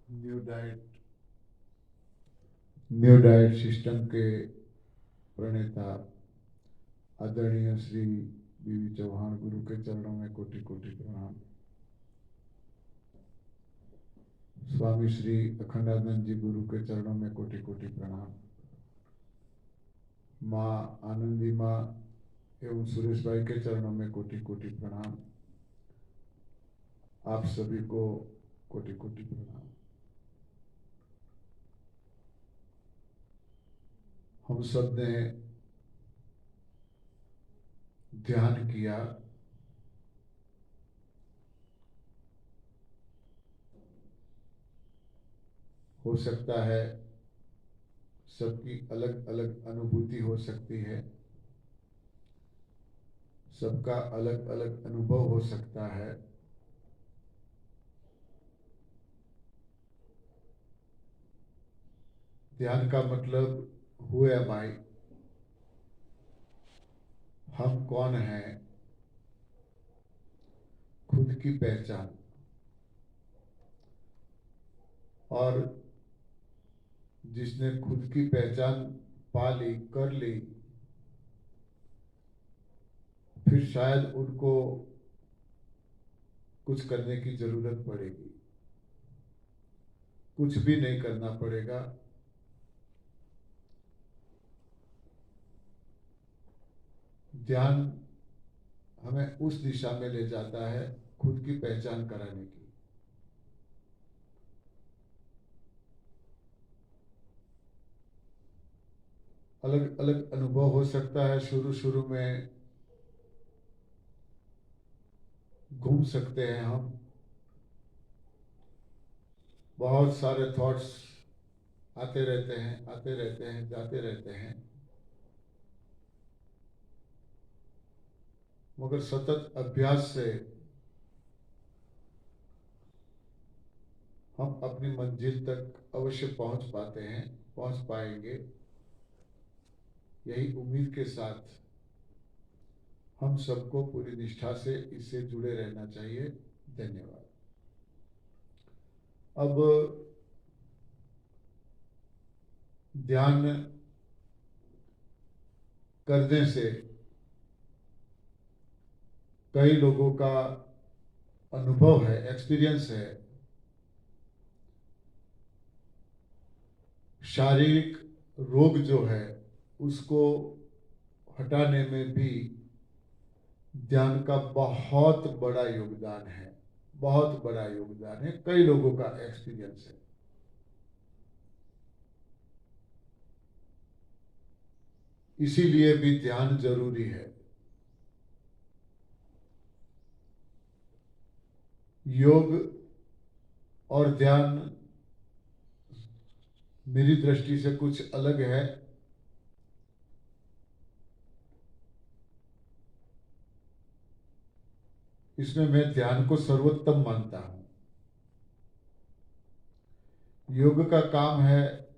New diet new diet system के प्रणेता आदरणीय श्री बीवी चौहान गुरु के चरणों में कोटि कोटि प्रणाम। स्वामी श्री अखंडानंद जी गुरु के चरणों में कोटि कोटि प्रणाम। माँ आनंदी माँ एवं सुरेश भाई के चरणों में कोटि कोटि प्रणाम। आप सभी को कोटि कोटि प्रणाम। हम सब ने ध्यान किया, हो सकता है सबकी अलग अलग अनुभूति हो सकती है, सबका अलग अलग अनुभव हो सकता है। ध्यान का मतलब हु एम आई, हम कौन हैं, खुद की पहचान। और जिसने खुद की पहचान पा ली, कर ली, फिर शायद उनको कुछ करने की जरूरत पड़ेगी। कुछ भी नहीं करना पड़ेगा। ध्यान हमें उस दिशा में ले जाता है खुद की पहचान कराने की। अलग अलग अनुभव हो सकता है। शुरू शुरू में घूम सकते हैं हम, बहुत सारे थॉट्स आते रहते हैं, आते रहते हैं, जाते रहते हैं, मगर सतत अभ्यास से हम अपनी मंजिल तक अवश्य पहुंच पाते हैं, पहुंच पाएंगे। यही उम्मीद के साथ हम सबको पूरी निष्ठा से इससे जुड़े रहना चाहिए। धन्यवाद। अब ध्यान करने से कई लोगों का अनुभव है, एक्सपीरियंस है, शारीरिक रोग जो है उसको हटाने में भी ध्यान का बहुत बड़ा योगदान है, बहुत बड़ा योगदान है। कई लोगों का एक्सपीरियंस है। इसीलिए भी ध्यान जरूरी है। योग और ध्यान मेरी दृष्टि से कुछ अलग है। इसमें मैं ध्यान को सर्वोत्तम मानता हूं। योग का काम है,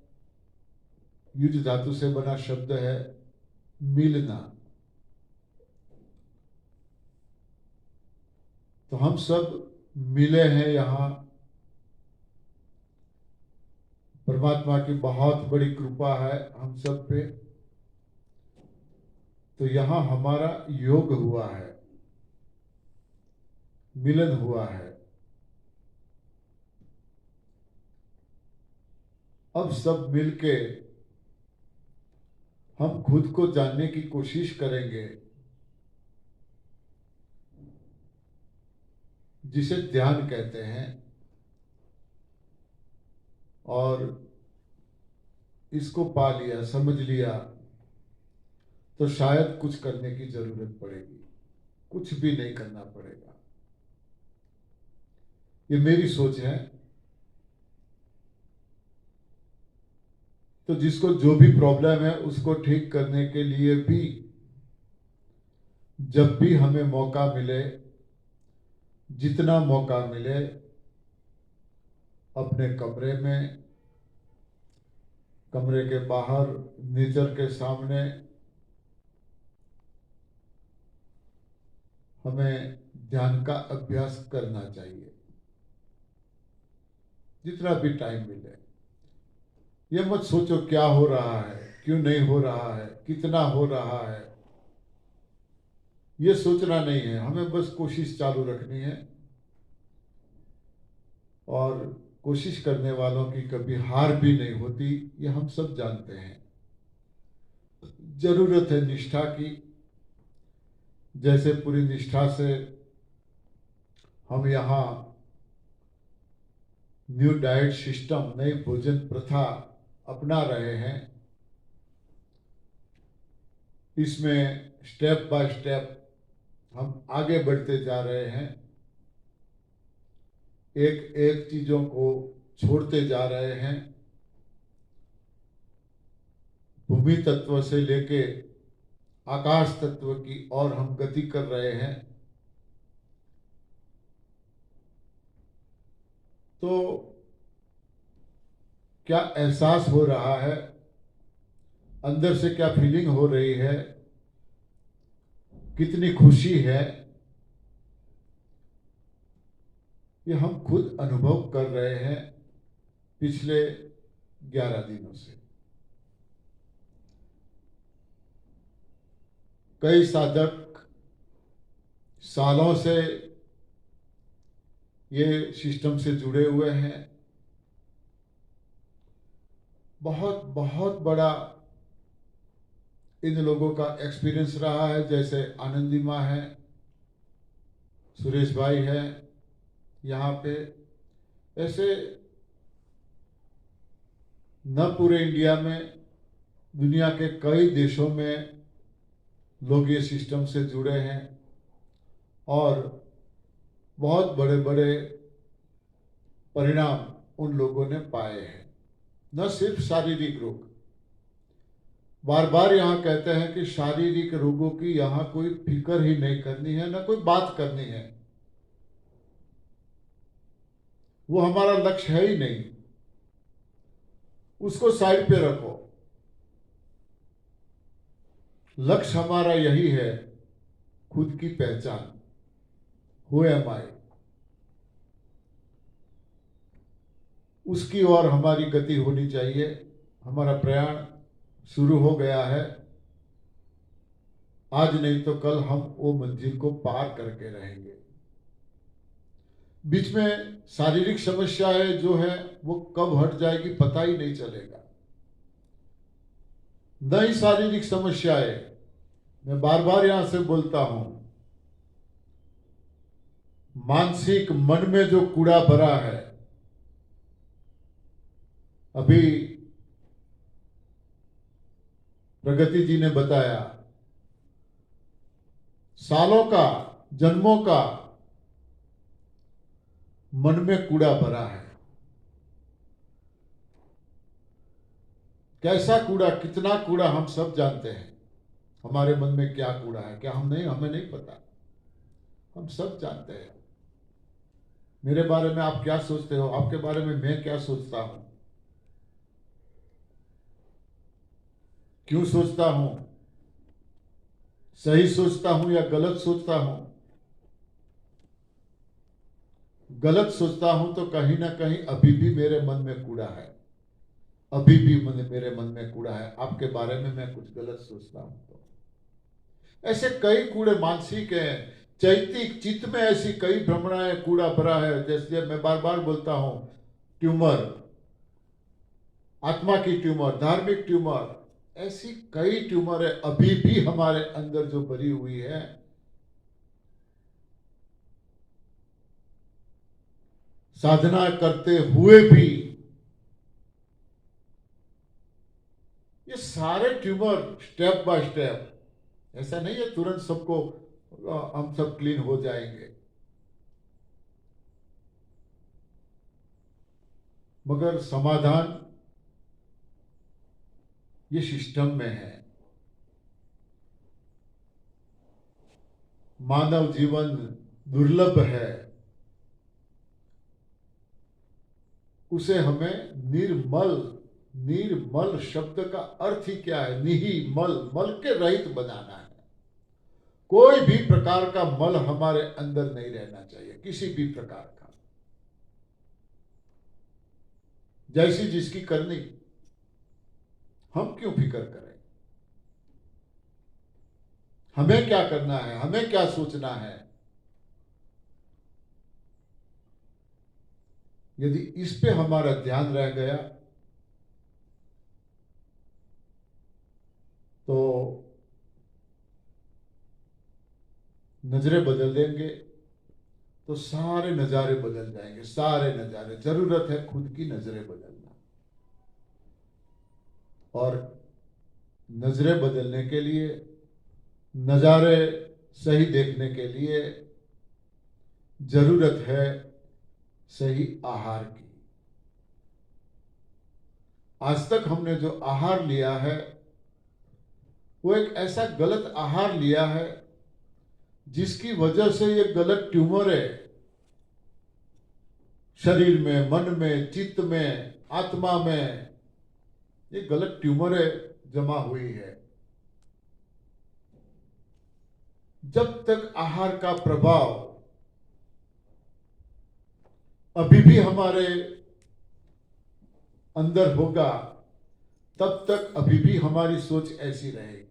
युज धातु से बना शब्द है मिलना। तो हम सब मिले हैं यहाँ। परमात्मा की बहुत बड़ी कृपा है हम सब पे। तो यहाँ हमारा योग हुआ है, मिलन हुआ है। अब सब मिलके हम खुद को जानने की कोशिश करेंगे, जिसे ध्यान कहते हैं। और इसको पा लिया, समझ लिया, तो शायद कुछ करने की जरूरत पड़ेगी। कुछ भी नहीं करना पड़ेगा। ये मेरी सोच है। तो जिसको जो भी प्रॉब्लम है उसको ठीक करने के लिए भी जब भी हमें मौका मिले, जितना मौका मिले, अपने कमरे में, कमरे के बाहर, नेचर के सामने हमें ध्यान का अभ्यास करना चाहिए। जितना भी टाइम मिले। ये मत सोचो क्या हो रहा है, क्यों नहीं हो रहा है, कितना हो रहा है, ये सोचना नहीं है। हमें बस कोशिश चालू रखनी है, और कोशिश करने वालों की कभी हार भी नहीं होती, ये हम सब जानते हैं। जरूरत है निष्ठा की। जैसे पूरी निष्ठा से हम यहाँ न्यू डाइट सिस्टम, नई भोजन प्रथा अपना रहे हैं, इसमें स्टेप बाय स्टेप हम आगे बढ़ते जा रहे हैं, एक एक चीजों को छोड़ते जा रहे हैं। भूमि तत्व से लेके आकाश तत्व की ओर हम गति कर रहे हैं। तो क्या एहसास हो रहा है, अंदर से क्या फीलिंग हो रही है, कितनी खुशी है, ये हम खुद अनुभव कर रहे हैं पिछले 11 दिनों से। कई साधक सालों से ये सिस्टम से जुड़े हुए हैं। बहुत बहुत बड़ा इन लोगों का एक्सपीरियंस रहा है। जैसे आनंदी माँ है, सुरेश भाई है यहाँ पे, ऐसे न पूरे इंडिया में, दुनिया के कई देशों में लोग ये सिस्टम से जुड़े हैं और बहुत बड़े बड़े परिणाम उन लोगों ने पाए हैं। न सिर्फ शारीरिक रोग, बार बार यहाँ कहते हैं कि शारीरिक रोगों की यहाँ कोई फिक्र ही नहीं करनी है, न कोई बात करनी है, वो हमारा लक्ष्य है ही नहीं, उसको साइड पे रखो। लक्ष्य हमारा यही है, खुद की पहचान, हु एम आई, उसकी ओर हमारी गति होनी चाहिए। हमारा प्रयाण शुरू हो गया है, आज नहीं तो कल हम वो मंजिल को पार करके रहेंगे। बीच में शारीरिक समस्याएं जो है वो कब हट जाएगी पता ही नहीं चलेगा। नई शारीरिक समस्याएं, मैं बार बार यहां से बोलता हूं, मानसिक मन में जो कूड़ा भरा है, अभी प्रगति जी ने बताया, सालों का, जन्मों का मन में कूड़ा भरा है। कैसा कूड़ा, कितना कूड़ा, हम सब जानते हैं। हमारे मन में क्या कूड़ा है, क्या हम नहीं, हमें नहीं पता, हम सब जानते हैं। मेरे बारे में आप क्या सोचते हो, आपके बारे में मैं क्या सोचता हूं, क्यों सोचता हूं, सही सोचता हूं या गलत सोचता हूं। गलत सोचता हूं तो कहीं ना कहीं अभी भी मेरे मन में कूड़ा है, अभी भी मेरे मन में कूड़ा है। आपके बारे में मैं कुछ गलत सोचता हूं तो ऐसे कई कूड़े मानसिक हैं, चैतिक चित्त में ऐसी कई भ्रमणाएं, कूड़ा भरा है। जैसे मैं बार बार बोलता हूं, ट्यूमर, आत्मा की ट्यूमर, धार्मिक ट्यूमर, ऐसी कई ट्यूमर है अभी भी हमारे अंदर जो भरी हुई है। साधना करते हुए भी ये सारे ट्यूमर स्टेप बाय स्टेप, ऐसा नहीं है तुरंत सबको हम सब क्लीन हो जाएंगे, मगर समाधान ये सिस्टम में है। मानव जीवन दुर्लभ है, उसे हमें निर्मल, निर्मल शब्द का अर्थ ही क्या है, निहि मल, मल के रहित बनाना है। कोई भी प्रकार का मल हमारे अंदर नहीं रहना चाहिए, किसी भी प्रकार का। जैसी जिसकी करनी, हम क्यों फिक्र करें? हमें क्या करना है, हमें क्या सोचना है? यदि इस पे हमारा ध्यान रह गया तो नजरें बदल देंगे तो सारे नजारे बदल जाएंगे, सारे नजारे। जरूरत है खुद की नजरें बदलना, और नजरें बदलने के लिए, नजारे सही देखने के लिए जरूरत है सही आहार की। आज तक हमने जो आहार लिया है वो एक ऐसा गलत आहार लिया है जिसकी वजह से ये गलत ट्यूमर है शरीर में, मन में, चित्त में, आत्मा में, ये गलत ट्यूमरें जमा हुई है। जब तक आहार का प्रभाव अभी भी हमारे अंदर होगा तब तक अभी भी हमारी सोच ऐसी रहेगी।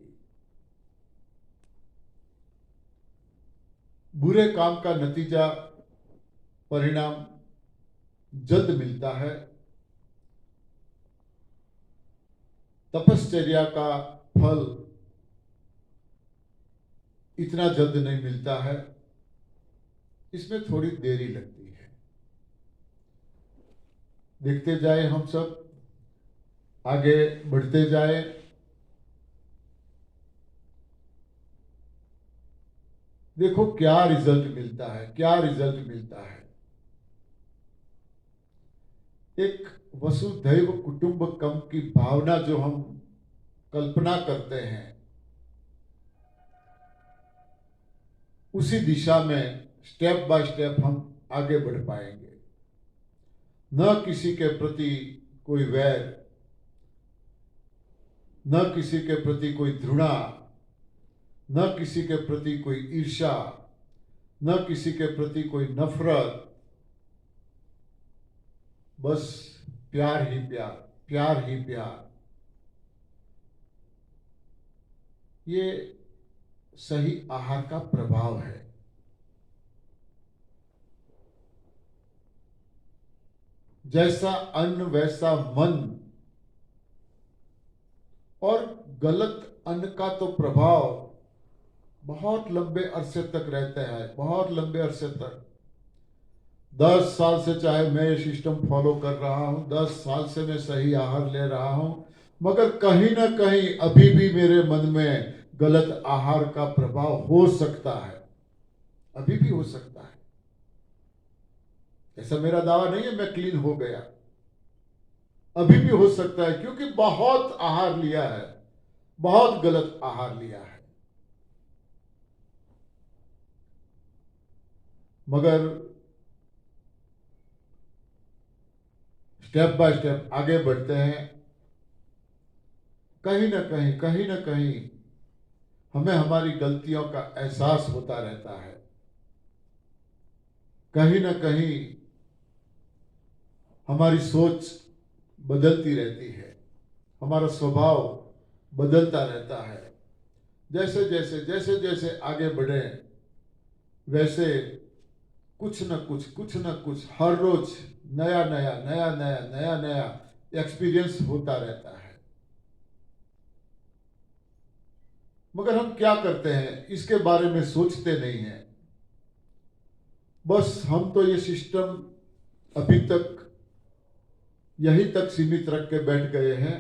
बुरे काम का नतीजा, परिणाम जल्द मिलता है, तपश्चर्या का फल इतना जल्द नहीं मिलता है, इसमें थोड़ी देरी लगती है। देखते जाए, हम सब आगे बढ़ते जाए, देखो क्या रिजल्ट मिलता है, क्या रिजल्ट मिलता है। एक वसुधैव कुटुंबकम की भावना जो हम कल्पना करते हैं, उसी दिशा में स्टेप बाय स्टेप हम आगे बढ़ पाएंगे। न किसी के प्रति कोई वैर, न किसी के प्रति कोई घृणा, न किसी के प्रति कोई ईर्ष्या, न किसी के प्रति कोई नफरत, बस प्यार ही प्यार, प्यार ही प्यार। ये सही आहार का प्रभाव है। जैसा अन्न वैसा मन, और गलत अन्न का तो प्रभाव बहुत लंबे अरसे तक रहता है, बहुत लंबे अरसे तक। 10 साल से चाहे मैं ये सिस्टम फॉलो कर रहा हूं, 10 साल से मैं सही आहार ले रहा हूं, मगर कहीं ना कहीं अभी भी मेरे मन में गलत आहार का प्रभाव हो सकता है, अभी भी हो सकता है। ऐसा मेरा दावा नहीं है मैं क्लीन हो गया, अभी भी हो सकता है, क्योंकि बहुत आहार लिया है, बहुत गलत आहार लिया है। मगर स्टेप बाय स्टेप आगे बढ़ते हैं, कहीं ना कहीं हमें हमारी गलतियों का एहसास होता रहता है, कहीं ना कहीं हमारी सोच बदलती रहती है, हमारा स्वभाव बदलता रहता है। जैसे जैसे आगे बढ़े, वैसे कुछ न कुछ हर रोज नया एक्सपीरियंस होता रहता है। मगर हम क्या करते हैं, इसके बारे में सोचते नहीं हैं। बस हम तो ये सिस्टम अभी तक यहीं तक सीमित रख के बैठ गए हैं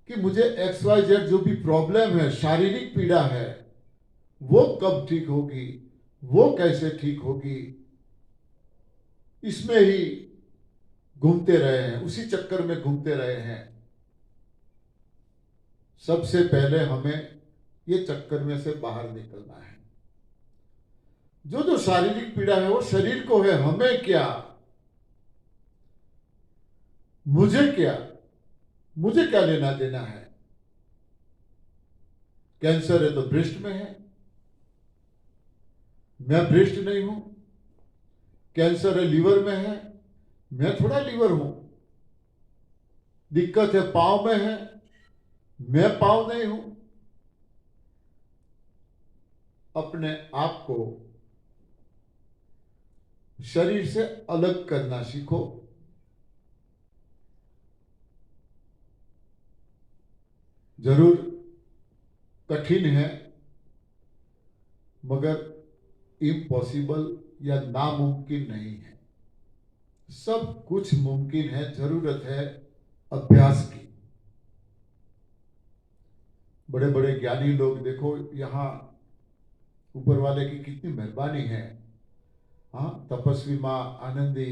कि मुझे XYZ जो भी प्रॉब्लम है, शारीरिक पीड़ा है, वो कब ठीक होगी, वो कैसे ठीक होगी, इसमें ही घूमते रहे हैं, उसी चक्कर में घूमते रहे हैं। सबसे पहले हमें ये चक्कर में से बाहर निकलना है। जो शारीरिक पीड़ा है वो शरीर को है, हमें क्या, मुझे क्या, मुझे क्या लेना देना है। कैंसर है तो ब्रेस्ट में है, मैं ब्रेस्ट नहीं हूं। कैंसर है लीवर में है, मैं थोड़ा लीवर हूं। दिक्कत है पांव में है, मैं पांव नहीं हूं। अपने आप को शरीर से अलग करना सीखो। जरूर कठिन है, मगर इम्पॉसिबल या नामुमकिन नहीं है। सब कुछ मुमकिन है, जरूरत है अभ्यास की। बड़े बड़े ज्ञानी लोग देखो, यहाँ ऊपर वाले की कितनी मेहरबानी है। हाँ, तपस्वी माँ आनंदी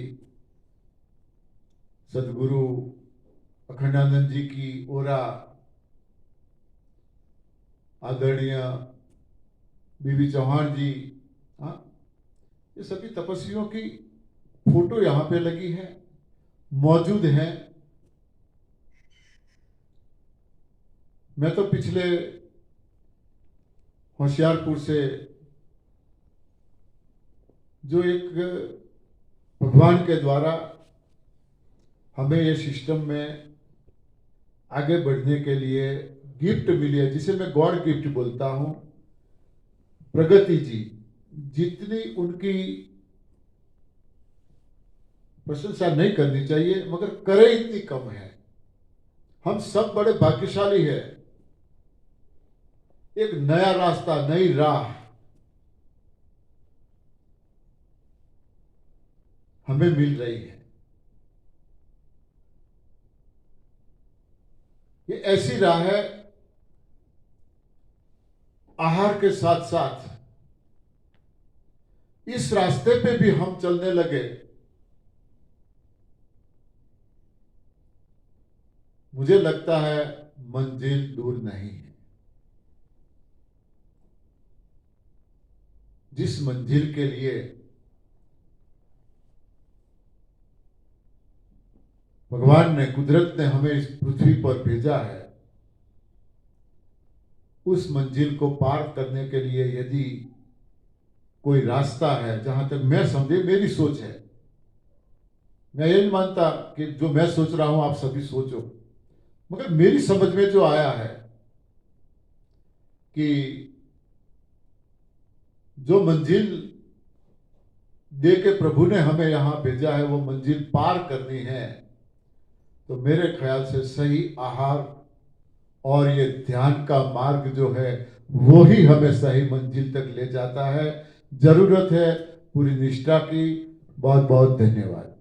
सदगुरु अखंडानंद जी की ओरा, आदरणीय बीबी चौहान जी, हाँ, ये सभी तपस्वियों की फोटो यहां पे लगी है, मौजूद है। मैं तो पिछले होशियारपुर से जो एक भगवान के द्वारा हमें ये सिस्टम में आगे बढ़ने के लिए गिफ्ट मिली है, जिसे मैं गॉड गिफ्ट बोलता हूं, प्रगति जी, जितनी उनकी प्रशंसा नहीं करनी चाहिए, मगर करे इतनी कम है। हम सब बड़े भाग्यशाली है। एक नया रास्ता, नई राह हमें मिल रही है। ये ऐसी राह है, आहार के साथ साथ इस रास्ते पे भी हम चलने लगे, मुझे लगता है मंजिल दूर नहीं है। जिस मंजिल के लिए भगवान ने, कुदरत ने हमें इस पृथ्वी पर भेजा है, उस मंजिल को पार करने के लिए यदि कोई रास्ता है, जहां तक मैं समझे, मेरी सोच है, मैं ये नहीं मानता कि जो मैं सोच रहा हूं आप सभी सोचो, मगर मेरी समझ में जो आया है कि जो मंजिल दे के प्रभु ने हमें यहां भेजा है, वो मंजिल पार करनी है, तो मेरे ख्याल से सही आहार और ये ध्यान का मार्ग जो है, वो ही हमें सही मंजिल तक ले जाता है। जरूरत है पूरी निष्ठा की। बहुत बहुत धन्यवाद।